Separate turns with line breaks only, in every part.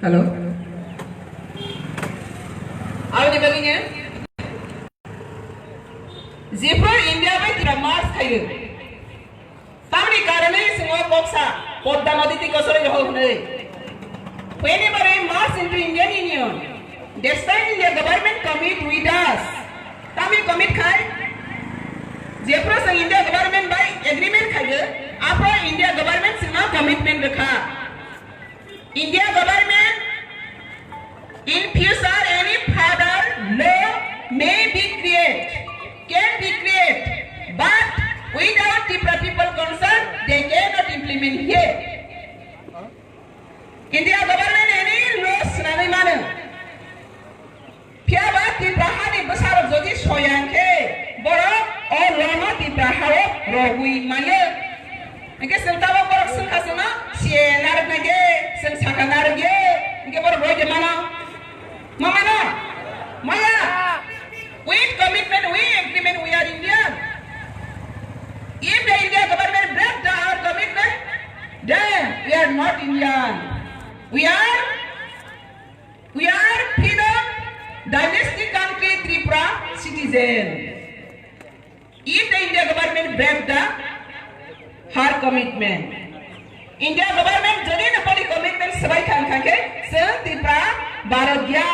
Halo. Apa dia baginya? Zipper India में तेरा Mars खाये. तामनी कारणे semua bangsa podda nadi ti kosore jauh नहीं. Whenever a march into Indian Union, despite India government commit with us, तामी commit खाये. Zipper से India government by agreement खाये. आपा India government से ना commitment रखा. India government in future any further law may be can be created, but without the people concerned, they cannot implement here. India government any laws nami mana. Piaba di bahani besar jadi soyangke, borok or lama di bahaya rohui maya. Engke sentawa borok sengkasena sienar nage, sengkakanar ge, engke borok rohi mana? Mamana, Maya. With commitment, we agreement, we are Indian. If the Indian government breaks our commitment, then we are not Indian. We are freedom, dynasty country, Tripura citizen. If the Indian government breaks her commitment, Indian government jadi napoli commitment sebaik kan se Tripura Bharatiya.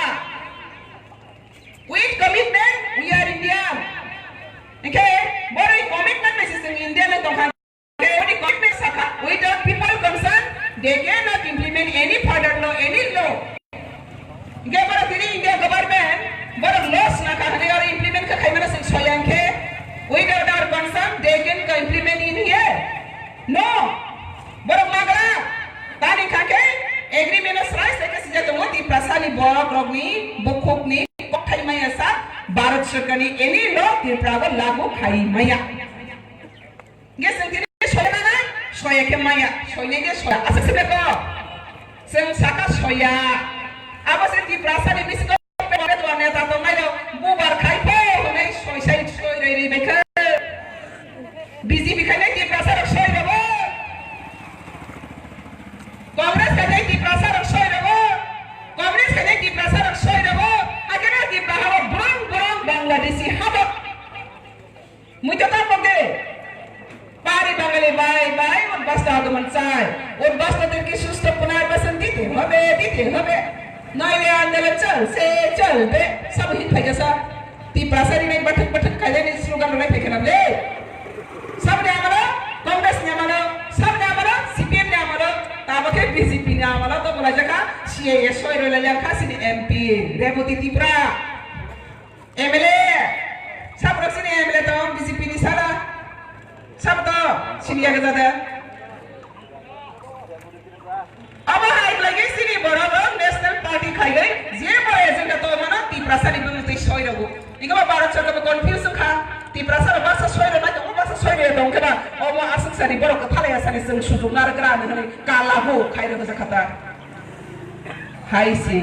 With commitment, we are Indian. Okay? But with commitment, Mrs. Indian and Tongan. Okay? With commitment, without people concerned, they cannot implement any further law, any law. Okay? But the Indian government, but laws na kahane or implement ka kaimana sing soyang ke. Without our concern, they can implement in here. No. But magla, tani kake, agreement serai seke sejak moti prasani borok rogni, bukuk ni. Kai maya sa Bharat Sarkar ni any law Tripura lagu kai maya. Guys, ang tini soya na soya ke maya, soya ni soya. Asa sebe ko, seng saka soya. Apa se Tripura sa ni bisiko pemane tuan ni tato mayo bubar kai po, nai soya soya rei beka. Busy bikai ni Tripura sa soya rabo. Congress ka ni Tripura sa soya rabo. Congress ka ni Tripura sa soya rabo. Akhirnya di bahwa burung-burung Bangladeshi habak. Muncul apa ke? Pari Bangali bye-bye, और बस्ता तो मनसाय, और बस्ता तेरे की सुस्त पुनार पसंद दीते हमें, नए आंदोलन चल बे, सब हित है जैसा, ती प्रासारी में बटक काले ने स्लोगन बनाए थे क्या ले, सब ने हमारा, कांग्रेस ने हमारा, सब ने हमारा, सीपीएम ने हमारा, ताबा के बीजेपी ने हमारा तो बोला जगह ये सोई रोला जगह खासी ने एमपी रेवती त्रिपुरा एमएलए सब लोग सिने एमएलए तो बीजेपी ने सारा सब तो सिनिया के ज़्यादा अब हाइट लगे सिने बराबर नेशनल पार्टी खाई गई ये बड़ा एजेंडा तो मना त्रिपुरा सारी बंगते सोई रहो इनका भारत सरकार में कॉन्फ्यूजन खा त्रिपुरा सारा बासा सोई रहा तो बासा सोई रहा तो उनके ना और वो आसन सारी बड़ों का थाले आसन इस सुजुग नारकरा ने काला हो खाई रहा तो सकता Hai si,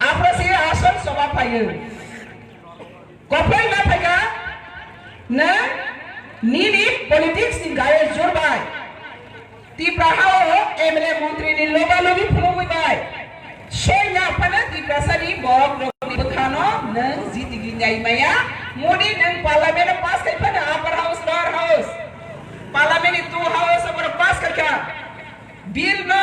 apa sih asal sobat payu? Kopai na paga, na nini politik si gaya jurbai. Ti prahao emle menteri ni loba-lobi puluh bai. Soy na pada ti prasari borok robi bekhano na ziti ginyai maya. Mudi nang parlimen pas kai pada upper house, lower house. Parlimen itu house apa pas kai Bill na